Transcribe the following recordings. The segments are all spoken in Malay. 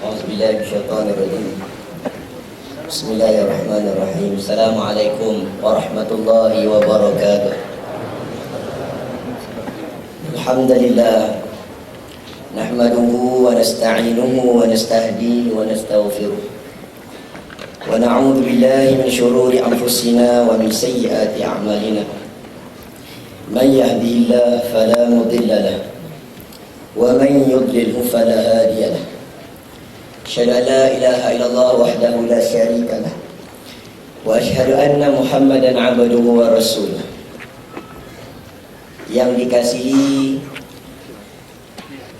أعوذ بالله من الشيطان الرجيم. بسم الله الرحمن الرحيم. السلام عليكم ورحمة الله وبركاته. الحمد لله نحمده ونستعينه ونستهديه ونستغفره ونعوذ بالله من شرور أنفسنا ومن سيئات أعمالنا. من يهده الله فلا مضل له ومن يضلله فلا هادي له. أشهد أن لا إله إلا الله وحده لا شريك له وأشهد أن محمدا عبده ورسوله. Yang dikasihi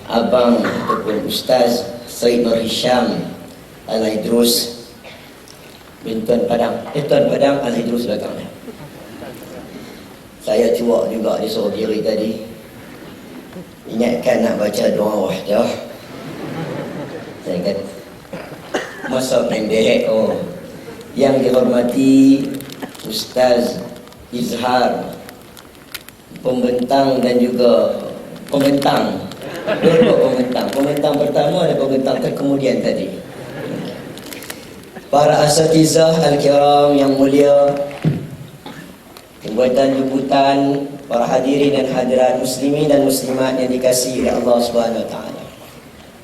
Abang ataupun Ustaz Said Nur Hisham Al-Idrus bin Tuan Padang Al-Idrus belakangnya. Saya cuak juga disuruh diri tadi, ingatkan nak baca doa wahdah. Saya kata masa pendek. Yang dihormati Ustaz Izhar, pembentang dan juga pembentang. Dua pembentang. Pembentang pertama dan pembentang kemudian tadi. Para asatizah al-kiram yang mulia, pembuatan jemputan, para hadirin dan hadirat muslimin dan muslimat yang dikasihi oleh Allah Subhanahu Wa Taala.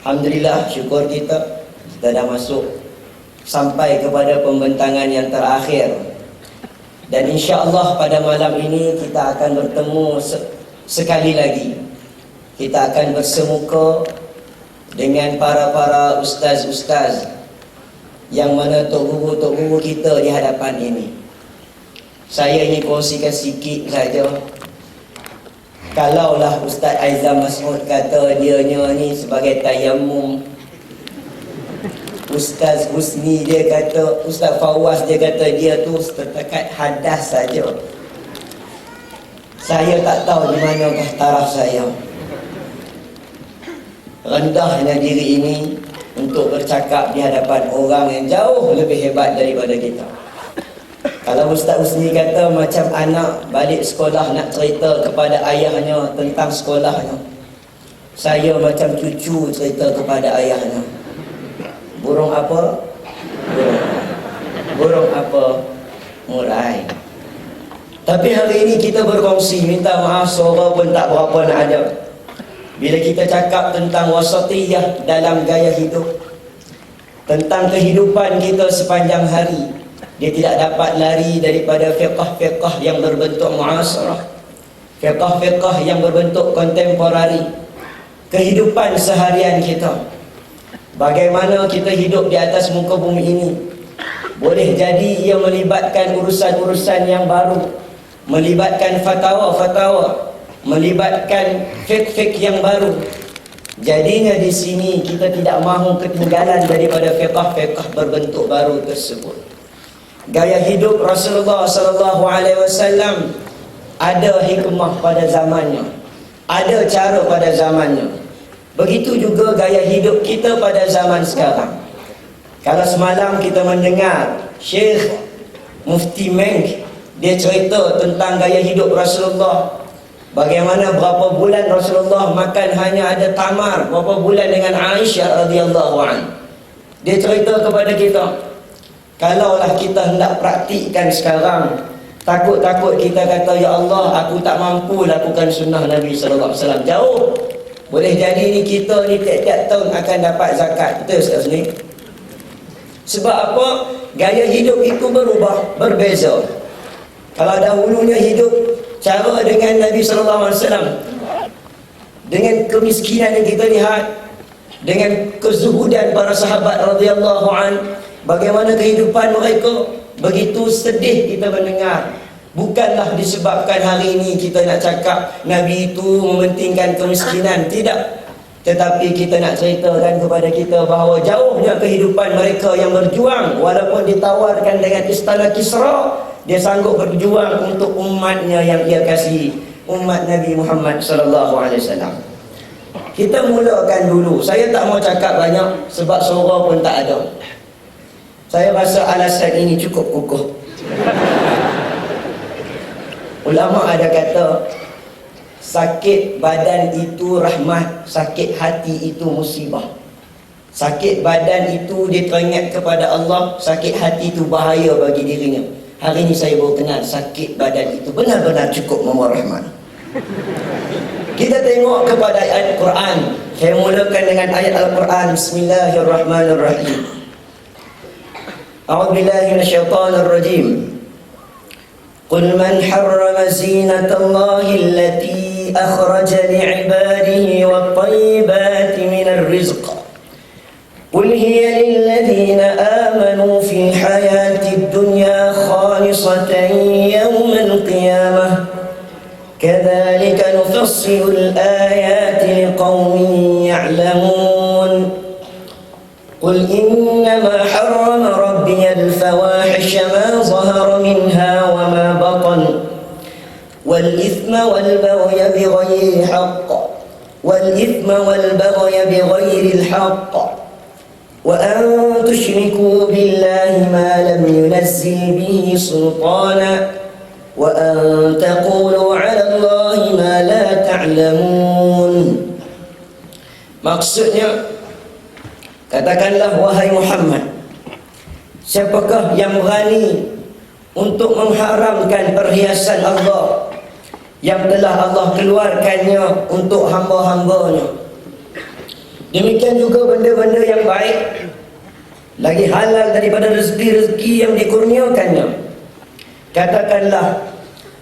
Alhamdulillah, syukur kita dah masuk sampai kepada pembentangan yang terakhir. Dan insya-Allah pada malam ini kita akan bertemu sekali lagi. Kita akan bersemuka dengan para ustaz-ustaz yang mana tok guru kita di hadapan ini. Saya ingin kongsikan sikit saja. Kalaulah Ustaz Aizam Mas'ud kata dianya ni sebagai tayammum, Ustaz Husni dia kata, Ustaz Fawaz dia kata dia tu setakat hadas saja. Saya tak tahu di manakah taraf saya. Rendahnya diri ini untuk bercakap di hadapan orang yang jauh lebih hebat daripada kita. Kalau Ustaz Husni kata macam anak balik sekolah nak cerita kepada ayahnya tentang sekolahnya, saya macam cucu cerita kepada ayahnya. Burung apa? Burung apa? Murai. Tapi hari ini kita berkongsi, minta maaf suara pun tak berapa nak ada. Bila kita cakap tentang wasatiyah dalam gaya hidup, tentang kehidupan kita sepanjang hari, dia tidak dapat lari daripada fiqh-fiqh yang berbentuk muasarah, fiqh-fiqh yang berbentuk kontemporari. Kehidupan seharian kita, bagaimana kita hidup di atas muka bumi ini, boleh jadi ia melibatkan urusan-urusan yang baru, melibatkan fatwa-fatwa, melibatkan fiqh-fiqh yang baru. Jadinya di sini kita tidak mahu ketinggalan daripada fiqh-fiqh berbentuk baru tersebut. Gaya hidup Rasulullah sallallahu alaihi wasallam ada hikmah pada zamannya, ada cara pada zamannya. Begitu juga gaya hidup kita pada zaman sekarang. Kalau semalam kita mendengar Syekh Mufti Meng, dia cerita tentang gaya hidup Rasulullah, bagaimana berapa bulan Rasulullah makan hanya ada tamar, berapa bulan dengan Aisyah radhiyallahu anha. Dia cerita kepada kita, kalaulah kita hendak praktikkan sekarang, takut-takut kita kata, ya Allah, aku tak mampu lakukan sunnah Nabi sallallahu alaihi wasallam. Jauh. Boleh jadi ni kita ni tiap-tiap tahun akan dapat zakat. Betul Ustaz ni? Sebab apa? Gaya hidup itu berubah, berbeza. Kalau dahulunya hidup cara dengan Nabi sallallahu alaihi wasallam, dengan kemiskinan yang kita lihat, dengan kezuhudan para sahabat radhiyallahu an, bagaimana kehidupan mereka, begitu sedih kita mendengar. Bukanlah disebabkan hari ini kita nak cakap Nabi itu mementingkan kemiskinan, tidak. Tetapi kita nak ceritakan kepada kita bahawa jauhnya kehidupan mereka yang berjuang, walaupun ditawarkan dengan istana Kisra, dia sanggup berjuang untuk umatnya yang ia kasihi, umat Nabi Muhammad sallallahu alaihi wasallam. Kita mulakan dulu. Saya tak mau cakap banyak sebab suara pun tak ada. Saya rasa alasan ini cukup kukuh. Ulama ada kata, sakit badan itu rahmat, sakit hati itu musibah. Sakit badan itu dia teringat kepada Allah, sakit hati itu bahaya bagi dirinya. Hari ini saya baru kenal sakit badan itu benar-benar cukup membawa rahmat. Kita tengok kepada ayat Quran. Saya mulakan dengan ayat Al-Quran. Bismillahirrahmanirrahim. A'udzubillahi minasyaitonir rajim. Qul man harrama zinatallahi allati akhraja li'ibadihi wat-tayyibati minar rizq. قل هي للذين آمنوا في الحياة الدنيا خالصة يوم القيامة كذلك نفصل الآيات لقوم يعلمون قل إنما حرم ربي الفواحش ما ظهر منها وما بطن والإثم والبغي بغير الحق وأن تشركوا بالله ما لم ينزل به سلطانا وأن تقولوا على الله ما لا تعلمون. Maksudnya, katakanlah wahai Muhammad, siapakah yang berani untuk mengharamkan perhiasan Allah yang telah Allah keluarkannya untuk hamba-hambanya? Demikian juga benda-benda yang baik, lagi halal daripada rezeki-rezeki yang dikurniakannya. Katakanlah,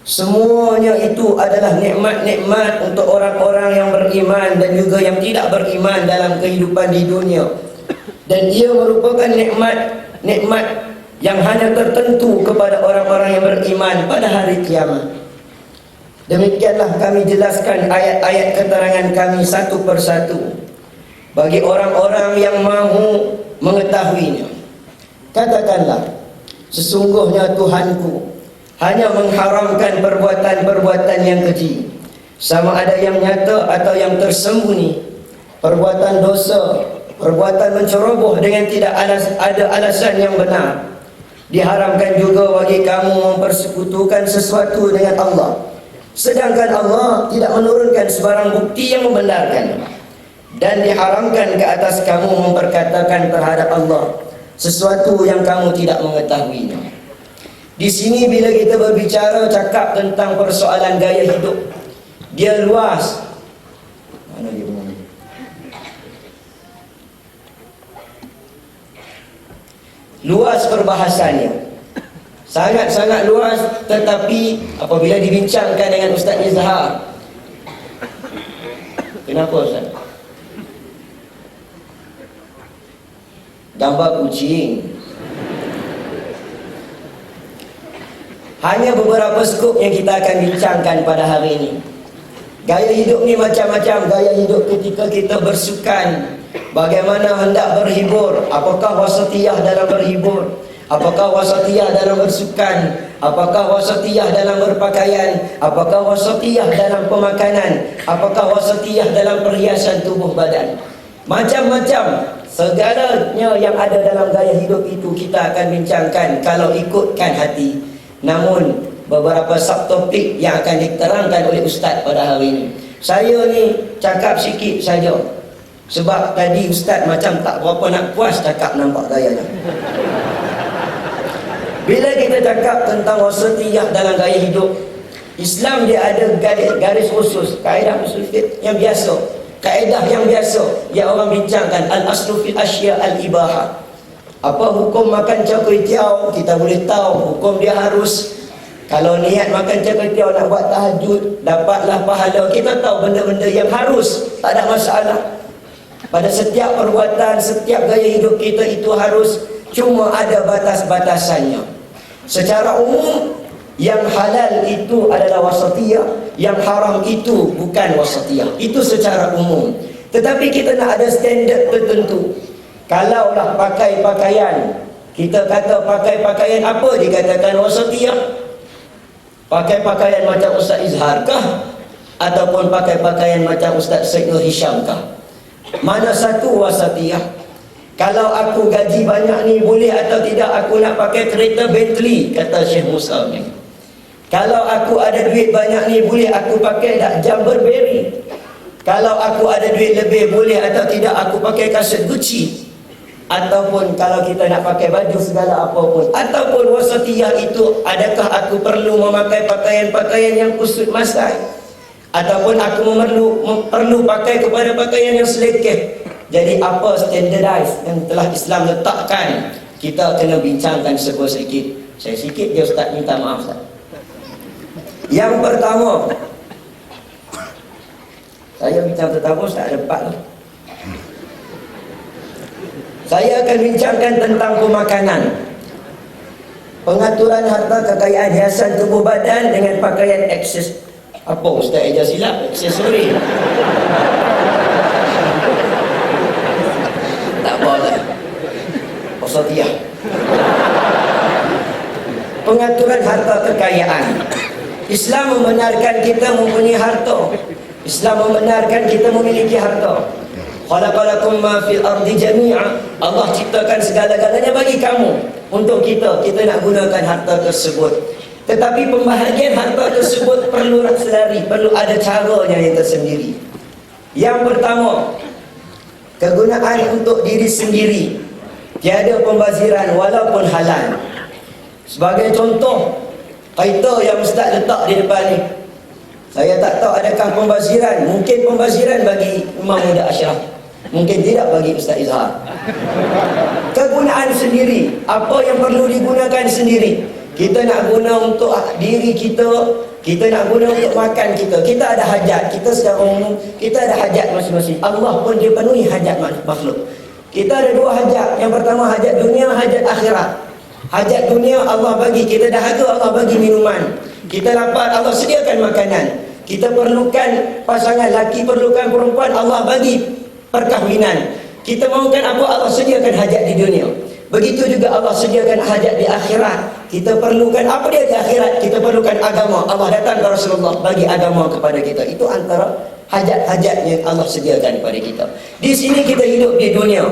semuanya itu adalah nikmat-nikmat untuk orang-orang yang beriman dan juga yang tidak beriman dalam kehidupan di dunia. Dan ia merupakan nikmat yang hanya tertentu kepada orang-orang yang beriman pada hari kiamat. Demikianlah kami jelaskan ayat-ayat keterangan kami satu persatu bagi orang-orang yang mahu mengetahuinya. Katakanlah, sesungguhnya Tuhanku hanya mengharamkan perbuatan-perbuatan yang keji, sama ada yang nyata atau yang tersembunyi, perbuatan dosa, perbuatan menceroboh dengan tidak ada alasan yang benar. Diharamkan juga bagi kamu mempersekutukan sesuatu dengan Allah, sedangkan Allah tidak menurunkan sebarang bukti yang membenarkannya. Dan diharamkan ke atas kamu memperkatakan terhadap Allah sesuatu yang kamu tidak mengetahuinya. Di sini bila kita berbicara cakap tentang persoalan gaya hidup, dia luas. Mana dia bunyi? Luas perbahasannya, sangat-sangat luas. Tetapi apabila dibincangkan dengan Ustaz Izhar, kenapa Ustaz? Gambar kucing. Hanya beberapa skop yang kita akan bincangkan pada hari ini. Gaya hidup ni macam-macam. Gaya hidup ketika kita bersukan, bagaimana hendak berhibur, apakah wasatiyah dalam berhibur, apakah wasatiyah dalam bersukan, apakah wasatiyah dalam berpakaian, apakah wasatiyah dalam pemakanan, apakah wasatiyah dalam perhiasan tubuh badan. Macam-macam. Segalanya yang ada dalam gaya hidup itu kita akan bincangkan kalau ikutkan hati. Namun beberapa subtopik yang akan diterangkan oleh Ustaz pada hari ini, saya ni cakap sikit saja, sebab tadi Ustaz macam tak berapa nak puas cakap nampak gayanya. Bila kita cakap tentang wasatiyah dalam gaya hidup, Islam dia ada garis khusus, kaedah usul fiqh yang biasa. Kaedah yang biasa yang orang bincangkan, al-aslu fil asya al-ibahah. Apa hukum makan char kway teow? Kita boleh tahu hukum dia harus. Kalau niat makan char kway teow nak buat tahajud, dapatlah pahala. Kita tahu benda-benda yang harus, tak ada masalah. Pada setiap perbuatan, setiap gaya hidup kita itu harus, cuma ada batas-batasannya. Secara umum, yang halal itu adalah wasatiyah, yang haram itu bukan wasatiyah. Itu secara umum. Tetapi kita nak ada standard tertentu. Kalaulah pakai pakaian, kita kata pakai pakaian apa dikatakan wasatiyah? Pakai pakaian macam Ustaz Izhar kah? Ataupun pakai pakaian macam Ustaz Syed Nur Hisham kah? Mana satu wasatiyah? Kalau aku gaji banyak ni, boleh atau tidak aku nak pakai kereta Bentley, kata Syekh Musa ni. Kalau aku ada duit banyak ni, boleh aku pakai tak jam Burberry? Kalau aku ada duit lebih, boleh atau tidak aku pakai kasut Gucci? ataupun kalau kita nak pakai baju segala apapun, ataupun wasatiyah itu adakah aku perlu memakai pakaian-pakaian yang kusut masai, ataupun aku perlu pakai kepada pakaian yang selekeh. Jadi apa standardize yang telah Islam letakkan, kita kena bincangkan sedikit. Saya sikit je Ustaz, minta maaf Ustaz. Yang pertama, saya bincang tentang Ustaz ada 4 lah. Saya akan bincangkan tentang pemakanan, pengaturan harta kekayaan hiasan tubuh badan dengan pakaian akses. Apa Ustaz ajar silap? Aksesori. Tak boleh. Wasatiyah. Pengaturan harta kekayaan. Islam membenarkan kita mempunyai harta. Islam membenarkan kita memiliki harta. Khalaqalakum ma fil ardi jami'a. Allah ciptakan segala-galanya bagi kamu. Untuk kita nak gunakan harta tersebut. Tetapi pembahagian harta tersebut perlu selari, perlu ada caranya yang tersendiri. Yang pertama, kegunaan untuk diri sendiri. Tiada pembaziran walaupun halal. Sebagai contoh, kereta yang Ustaz letak di depan ni, saya tak tahu adakah pembaziran. Mungkin pembaziran bagi Imam Muda Ashraf, mungkin tidak bagi Ustaz Izhar. Kegunaan sendiri, apa yang perlu digunakan sendiri. Kita nak guna untuk diri kita nak guna untuk makan kita. Kita ada hajat, kita secara umum kita ada hajat masing-masing. Allah pun dia penuhi hajat makhluk. Kita ada 2 hajat. Yang pertama hajat dunia, hajat akhirat. Hajat dunia Allah bagi, kita dahaga Allah bagi minuman. Kita lapar Allah sediakan makanan. Kita perlukan pasangan, laki perlukan perempuan, Allah bagi perkahwinan. Kita mahukan apa, Allah sediakan hajat di dunia. Begitu juga Allah sediakan hajat di akhirat. Kita perlukan apa dia di akhirat? Kita perlukan agama. Allah datang ke Rasulullah bagi agama kepada kita. Itu antara hajat-hajat yang Allah sediakan kepada kita. Di sini kita hidup di dunia.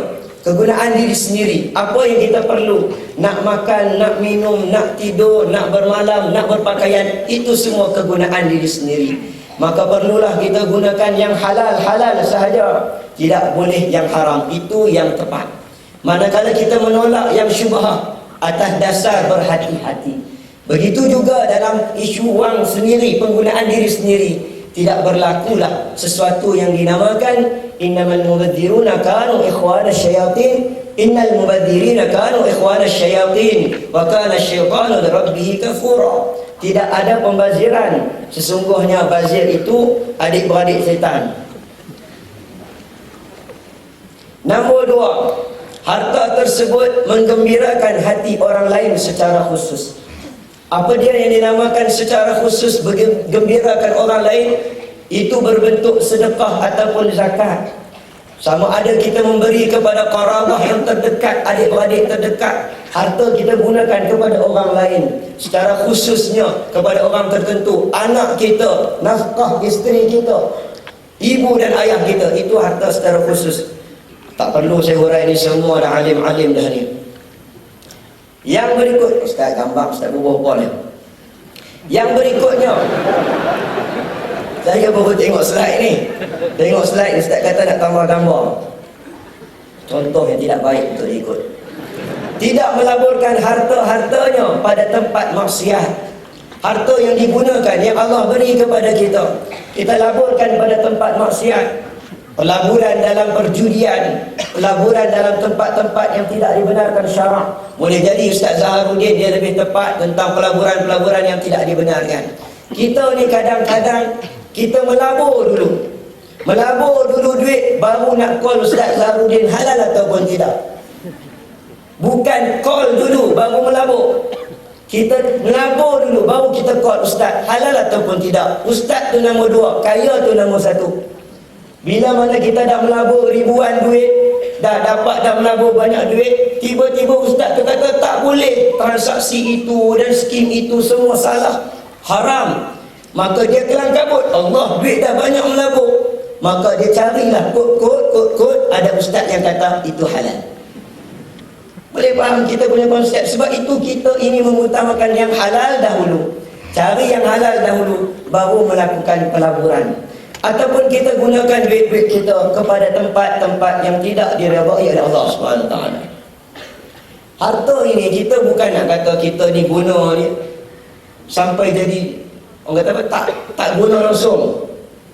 Kegunaan diri sendiri, apa yang kita perlu, nak makan, nak minum, nak tidur, nak bermalam, nak berpakaian, itu semua kegunaan diri sendiri. Maka perlulah kita gunakan yang halal sahaja, tidak boleh yang haram. Itu yang tepat. Manakala kita menolak yang syubhah atas dasar berhati-hati. Begitu juga dalam isu wang sendiri, penggunaan diri sendiri. Tidak berlakulah sesuatu yang dinamakan innamal mubadziruna kanu ikhwana syayatin, innal mubadzirina kanu ikhwana syayatin wa kana syaitanu lirabbih kafura. Tidak ada pembaziran, sesungguhnya bazir itu adik-beradik setan. Nombor 2, harta tersebut menggembirakan hati orang lain secara khusus. Apa dia yang dinamakan secara khusus menggembirakan orang lain? Itu berbentuk sedekah ataupun zakat. Sama ada kita memberi kepada qarabah yang terdekat, adik-beradik terdekat. Harta kita gunakan kepada orang lain, secara khususnya kepada orang tertentu. Anak kita, nafkah isteri kita, ibu dan ayah kita, itu harta secara khusus. Tak perlu saya hurai ni, semua dah alim-alim dah ni. Yang berikut, Ustaz gambar, Ustaz berbual ni. Yang berikutnya, saya baru tengok slide ni. Tengok slide, Ustaz kata nak tambah gambar. Contoh yang tidak baik untuk diikut. Tidak melaburkan harta-hartanya pada tempat maksiat. Harta yang digunakan, yang Allah beri kepada kita, kita laburkan pada tempat maksiat. Pelaburan dalam perjudian, pelaburan dalam tempat-tempat yang tidak dibenarkan syarak. Boleh jadi Ustaz Zaharuddin dia lebih tepat tentang pelaburan-pelaburan yang tidak dibenarkan. Kita ni kadang-kadang kita melabur dulu duit, baru nak call Ustaz Zaharuddin halal ataupun tidak. Bukan call dulu baru melabur. Kita melabur dulu baru kita call Ustaz halal ataupun tidak. Ustaz tu nombor 2, kaya tu nombor 1. Bila mana kita dah melabur ribuan duit, dah melabur banyak duit, tiba-tiba Ustaz tu kata tak boleh, transaksi itu dan skim itu semua salah, haram. Maka dia kelang kabut, Allah duit dah banyak melabur. Maka dia carilah kod, ada Ustaz yang kata itu halal. Boleh faham kita punya konsep? Sebab itu kita ini mengutamakan yang halal dahulu. Cari yang halal dahulu, baru melakukan pelaburan. Ataupun kita gunakan duit-duit kita kepada tempat-tempat yang tidak diredai oleh Allah Subhanahu Wa Taala. Harta ini kita bukan nak kata kita ni guna ni sampai jadi orang kata apa, tak guna langsung.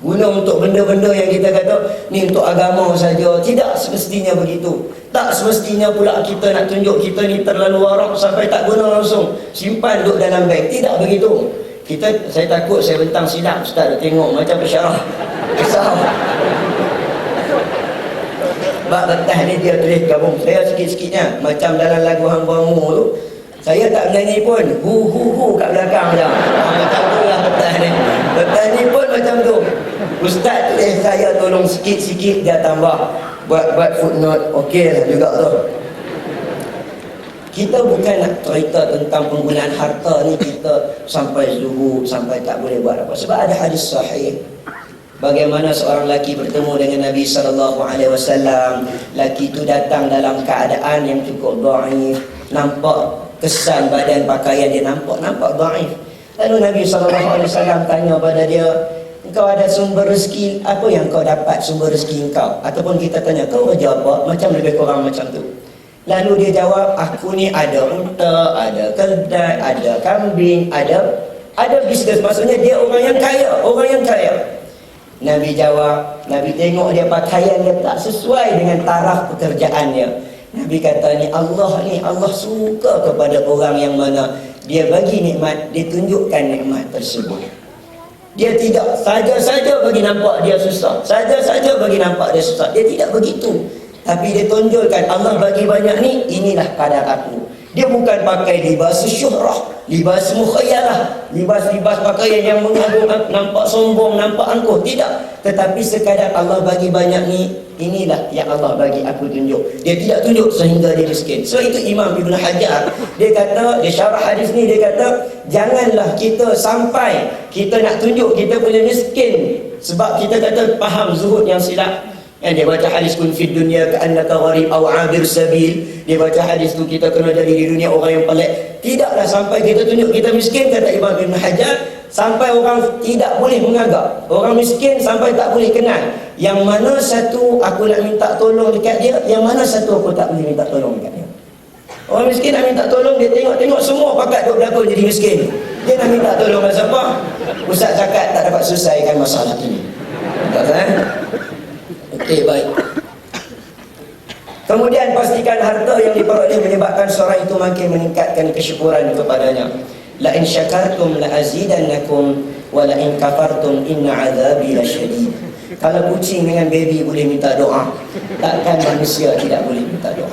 Guna untuk benda-benda yang kita kata ni untuk agama saja. Tidak semestinya begitu. Tak semestinya pula kita nak tunjuk kita ni terlalu warak sampai tak guna langsung. Simpan duduk dalam beg. Tidak begitu. Saya takut saya bentang silap Ustaz tengok macam pesyarah. Kesal. Bak betah ni dia tulis gabung saya sikit-sikitnya. Macam dalam lagu Hamba-Mu tu. Saya tak menyanyi pun. Hu kat belakang je. Macam tu lah betah ni. Betah ni pun macam tu. Ustaz tulis saya tolong sikit-sikit dia tambah. Buat footnote. Okey lah juga tu. Kita bukan nak cerita tentang penggunaan harta ni kita sampai zuhud, sampai tak boleh buat apa. Sebab ada hadis sahih. Bagaimana seorang lelaki bertemu dengan Nabi SAW. Lelaki itu datang dalam keadaan yang cukup dhaif. Nampak kesan badan pakaian dia nampak dhaif. Lalu Nabi SAW tanya pada dia, engkau ada sumber rezeki, apa yang kau dapat sumber rezeki engkau? Ataupun kita tanya, kau kerja apa? Macam lebih kurang macam tu. Lalu dia jawab, aku ni ada unta, ada kedai, ada kambing, ada bisnes. Maksudnya dia orang yang kaya. Nabi jawab, Nabi tengok dia pakaian dia tak sesuai dengan taraf pekerjaan dia. Nabi kata Allah suka kepada orang yang mana dia bagi nikmat, dia tunjukkan nikmat tersebut. Dia tidak saja-saja bagi nampak dia susah, saja-saja bagi nampak dia susah. Dia tidak begitu. Tapi dia tunjukkan Allah bagi banyak ni, inilah kadar aku. Dia bukan pakai libas syuhrah, libas mukhayalah, libas-libas pakaian yang mengagung, nampak sombong, nampak angkuh. Tidak. Tetapi sekadar Allah bagi banyak ni, inilah yang Allah bagi aku tunjuk. Dia tidak tunjuk sehingga dia miskin. So itu Imam Ibn Hajar, dia kata, dia syarah hadis ni, dia kata, janganlah kita sampai kita nak tunjuk kita punya miskin. Sebab kita kata faham zuhud yang silap. Dia baca hadis kun fid dunya ka'annaka gharib aw 'abir sabil. Dia baca hadis tu kita kena jadi di dunia orang yang pelik. Tidaklah sampai kita tunjuk kita miskin, kata Imam Ibn Hajar, sampai orang tidak boleh mengagak. Orang miskin sampai tak boleh kenal. Yang mana satu aku nak minta tolong dekat dia, yang mana satu aku tak boleh minta tolong dekat dia. Orang miskin nak minta tolong, dia tengok semua pakat duk berlakon jadi miskin. Dia nak minta tolong pada siapa? Ustaz zakat tak dapat selesaikan masalah ini. Tak. Okey, baik. Kemudian pastikan harta yang diperoleh menyebabkan seorang itu makin meningkatkan kesyukuran kepadanya. La in syakartum la azidannakum wa la in kafartum inna azabi lasyadid. Kalau kucing dengan baby boleh minta doa, takkan manusia tidak boleh minta doa.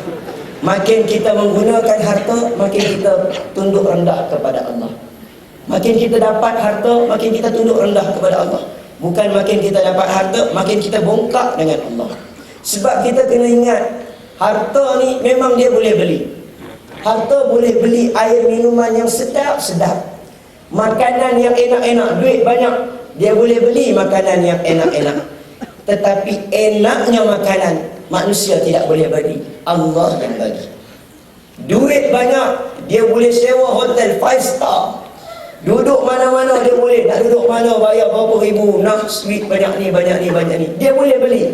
Makin kita menggunakan harta, makin kita tunduk rendah kepada Allah. Makin kita dapat harta, makin kita tunduk rendah kepada Allah. Bukan makin kita dapat harta, makin kita bongkak dengan Allah. Sebab kita kena ingat, harta ni memang dia boleh beli. Harta boleh beli air minuman yang sedap-sedap, makanan yang enak-enak, duit banyak, dia boleh beli makanan yang enak-enak. Tetapi enaknya makanan manusia tidak boleh bagi, Allah yang bagi. Duit banyak, dia boleh sewa hotel 5 star. Duduk mana-mana dia boleh. Nak duduk mana bayar berapa ribu, nak suite banyak ni. Dia boleh beli.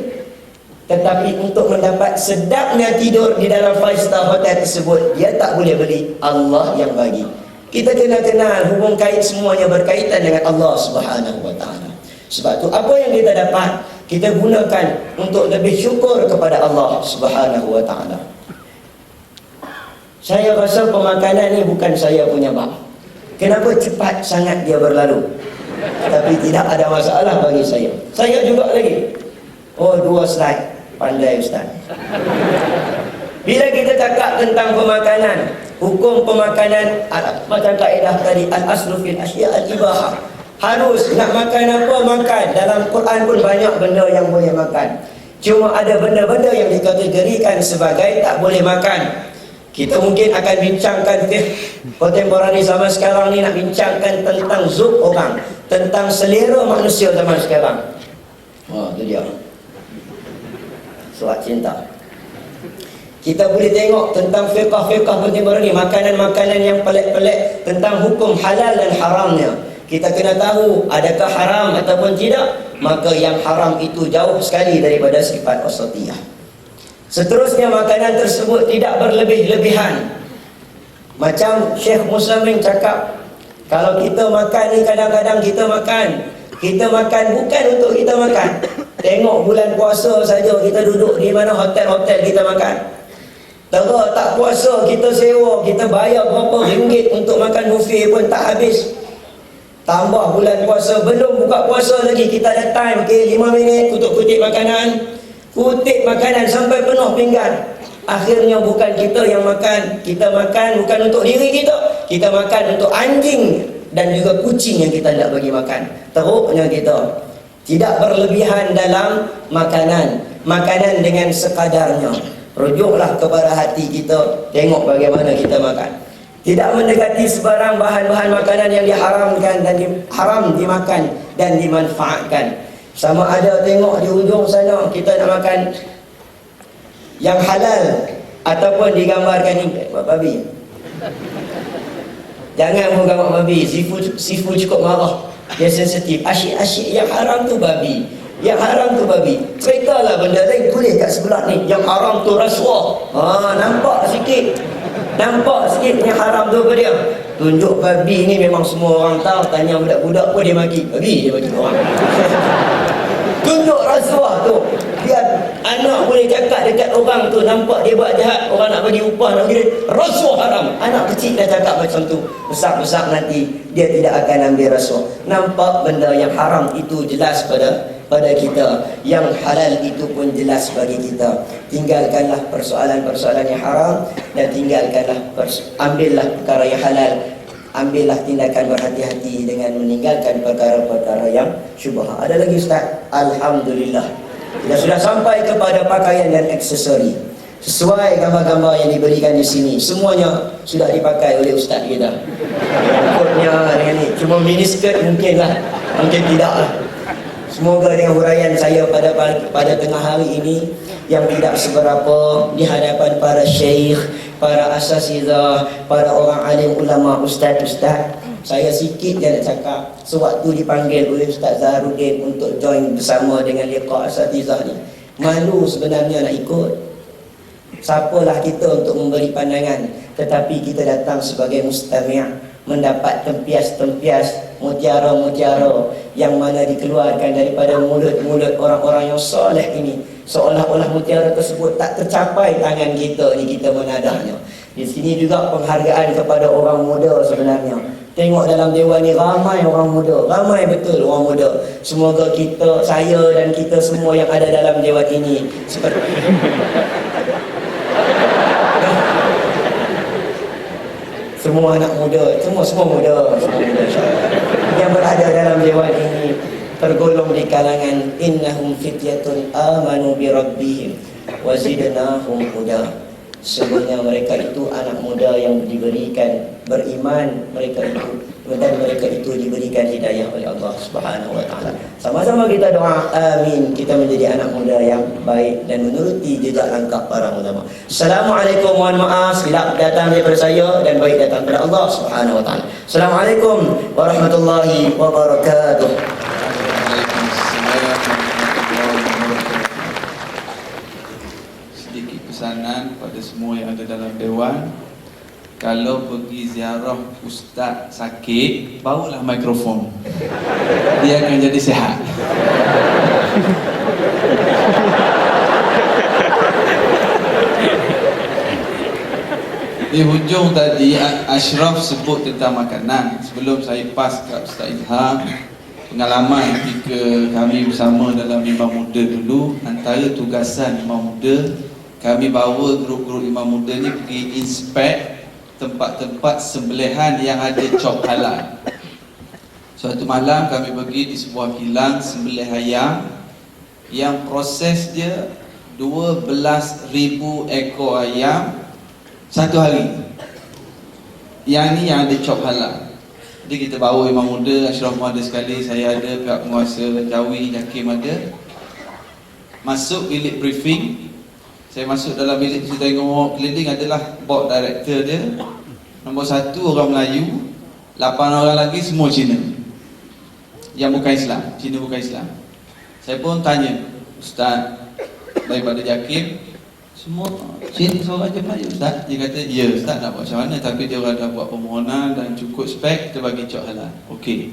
Tetapi untuk mendapat sedapnya tidur di dalam 5 star hotel tersebut, dia tak boleh beli. Allah yang bagi. Kita kena kenal hubung kait semuanya berkaitan dengan Allah Subhanahu Wa Taala. Sebab tu apa yang kita dapat, kita gunakan untuk lebih syukur kepada Allah Subhanahu Wa Taala. Saya rasa pemakanan ni bukan saya punya bab. Kenapa cepat sangat dia berlalu? Tapi tidak ada masalah bagi saya. Saya juga lagi. 2 slide. Pandai Ustaz. Bila kita cakap tentang pemakanan, hukum pemakanan, macam kaedah tadi, al-aslu fil asya' al-ibahah. Harus nak makan apa, makan. Dalam Quran pun banyak benda yang boleh makan. Cuma ada benda-benda yang dikategorikan sebagai tak boleh makan. Kita mungkin akan bincangkan kontemporari zaman sekarang ni, nak bincangkan tentang zuk orang, tentang selera manusia zaman sekarang. Itu dia. Surat cinta. Kita boleh tengok tentang fiqah-fiqah kontemporari, makanan-makanan yang pelik-pelik, tentang hukum halal dan haramnya. Kita kena tahu adakah haram ataupun tidak. maka yang haram itu jauh sekali daripada sifat wasatiyah. Seterusnya, makanan tersebut tidak berlebih-lebihan. Macam Syekh Muslimin cakap, kalau kita makan ni, kadang-kadang kita makan bukan untuk kita makan. Tengok bulan puasa saja kita duduk di mana hotel-hotel kita makan. Terus tak puasa kita sewa, kita bayar berapa ringgit untuk makan buffet pun tak habis. Tambah bulan puasa, belum buka puasa lagi, kita ada time, 5 minit kutip-kutip makanan. Kutip makanan sampai penuh pinggan. Akhirnya bukan kita yang makan. Kita makan bukan untuk diri kita, kita makan untuk anjing dan juga kucing yang kita nak bagi makan. Teruknya kita tidak berlebihan dalam makanan. Makanan dengan sekadarnya. Rujuklah kepada hati kita, tengok bagaimana kita makan. Tidak mendekati sebarang bahan-bahan makanan yang diharamkan dan haram dimakan dan dimanfaatkan. Sama ada tengok di ujung sana kita nak makan yang halal ataupun digambarkan ni babi. Jangan pun gambar babi. Sifu cukup marah. Dia sensitif. Asyik-asyik yang haram tu babi. Yang haram tu babi. Ceritalah benda lain tulis kat sebelah ni. Yang haram tu rasuah. Nampak sikit. Nampak sikit yang haram tu apa dia? Tunjuk babi ni memang semua orang tahu. Tanya budak-budak pun dia maki. Babi dia maki orang. Tunjuk rasuah tu. Biar anak boleh cakap dekat orang tu, nampak dia buat jahat, orang nak bagi upah, nak bagi rasuah haram. Anak kecil dah cakap macam tu. Besar-besar nanti dia tidak akan ambil rasuah. Nampak benda yang haram itu jelas pada kita, yang halal itu pun jelas bagi kita. Tinggalkanlah persoalan-persoalan yang haram dan ambillah perkara yang halal. Ambillah tindakan berhati-hati dengan meninggalkan perkara-perkara yang syubhat. Ada lagi Ustaz? Alhamdulillah, kita sudah sampai kepada pakaian dan aksesori. Sesuai gambar-gambar yang diberikan di sini, semuanya sudah dipakai oleh Ustaz kita. Ikutnya dengan ni, cuma miniskirt mungkinlah, mungkin tidaklah. Semoga dengan huraian saya pada tengah hari ini yang tidak seberapa di hadapan para syekh, para asatidzah, para orang alim ulama, ustaz-ustaz, saya sikit je nak cakap. Sewaktu dipanggil oleh Ustaz Zaharuddin untuk join bersama dengan liqa asatidzah ni, malu sebenarnya nak ikut. Siapalah kita untuk memberi pandangan, tetapi kita datang sebagai mustami', mendapat tempias-tempias mutiara-mutiara yang mana dikeluarkan daripada mulut-mulut orang-orang yang soleh ini. Seolah-olah mutiara tersebut tak tercapai tangan kita ni, kita menadahnya. Di sini juga penghargaan kepada orang muda sebenarnya. Tengok dalam dewan ni ramai orang muda, ramai betul orang muda. Semoga saya dan kita semua yang ada dalam dewan ini seperti semua anak muda, semua muda yang berada dalam dewan ini tergolong di kalangan innahum fityatun amanu bi rabbihim wa zidnahum huda. Sebenarnya mereka itu anak muda yang diberikan beriman, mereka itu diberikan hidayah oleh Allah Subhanahu wa taala. Sama-sama kita doa amin, kita menjadi anak muda yang baik dan menuruti jejak langkah para ulama. Assalamualaikum, mohon maaf silap datang daripada saya dan baik datang daripada Allah Subhanahu wa taala. Assalamualaikum warahmatullahi wabarakatuh. Sedikit pesanan pada semua yang ada dalam dewan. Kalau pergi ziarah ustaz sakit, bawalah mikrofon. Dia akan jadi sihat. Di hujung tadi Ashraf sebut tentang makanan. Sebelum saya pas ke Ustaz Ilham, pengalaman ketika kami bersama dalam imam muda dulu, antara tugasan imam muda, kami bawa grup-grup imam muda ni pergi inspect tempat-tempat sembelihan yang ada cop halal. Suatu malam kami pergi di sebuah kilang sembelih ayam yang proses dia 12,000 ekor ayam satu hari. Yang ni yang ada cop halal. Jadi kita bawa imam muda, Ashraf ada sekali, saya ada, pihak penguasa Jawi, Hakim ada. Masuk bilik briefing. Saya masuk dalam bilik, saya tengok keliling adalah board director dia. Nombor 1 orang Melayu, 8 orang lagi semua Cina. Yang bukan Islam, Cina bukan Islam. Saya pun tanya, Ustaz, daripada JAKIM, semua sini seorang je Melayu Ustaz. Dia kata, ya Ustaz nak buat macam mana, tapi dia orang dah buat permohonan dan cukup spek, kita bagi cok halal. Okey.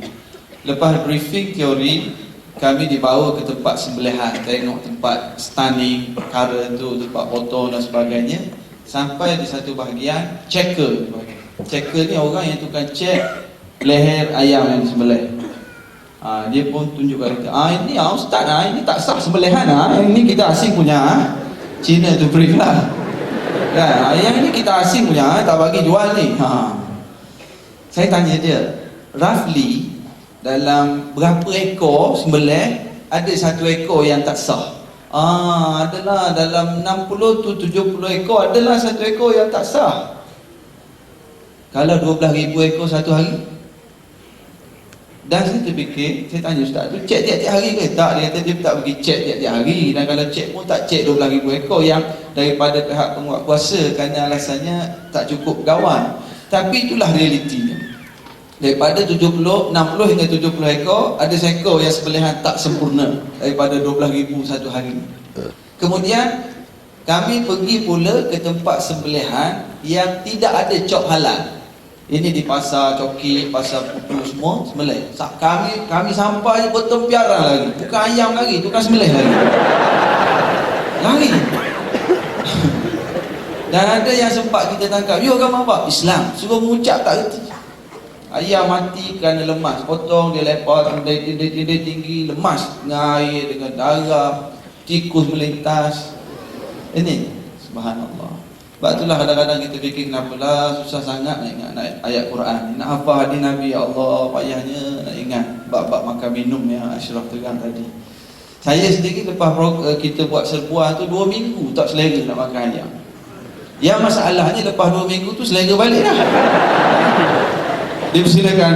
Lepas briefing teori, kami dibawa ke tempat sembelihan, tengok tempat stunning, perkara tu, tempat potong dan sebagainya. Sampai di satu bahagian, checker. Checker ni orang yang tukang check leher ayam yang disembelih. Dia pun tunjuk kat kita, ini Ustaz, ini tak sah sembelihan, ini kita asing punya, Cina tu brief lah kan, yang ini kita asing punya, tak bagi jual ni. Saya tanya dia, roughly dalam berapa ekor sembelih ada satu ekor yang tak sah? Adalah dalam 60 tu 70 ekor adalah satu ekor yang tak sah. Kalau 12,000 ekor satu hari. Dan saya terfikir, saya tanya Ustaz tu, cek tiap-tiap hari ke? Tak, dia kata dia tak pergi cek tiap-tiap hari. Dan kalau cek pun tak cek 12,000 ekor yang daripada pihak penguatkuasa kerana alasannya tak cukup pegawai. Tapi itulah realitinya. Daripada 60 hingga 70 ekor, ada seekor yang sembelihan tak sempurna daripada 12,000 satu hari. Kemudian kami pergi pula ke tempat sembelihan yang tidak ada cok halal. Ini di pasar Coki, pasar Putu semua sembelih. Kami sampai bertempiaran lagi. Bukan ayam lagi, tukang sembelih lagi. Lari. Dan ada yang sempat kita tangkap, you agama apa? Islam. Suruh mengucap tak reti. Ayam mati kerana lemas. Potong dia lepas, dia tinggi, lemas dengan air, dengan darah, tikus melintas. Ini subhanallah. Sebab itulah kadang-kadang kita fikir, kenapalah susah sangat nak ingat ayat Quran, nak hafal hadis Nabi. Ya Allah, payahnya nak ingat bab-bab makan minum yang Ashraf terang tadi. Saya sendiri lepas kita buat serbuah tu 2 minggu tak selera nak makan ayam. Yang masalahnya lepas 2 minggu tu selera balik dah. Dipersilakan.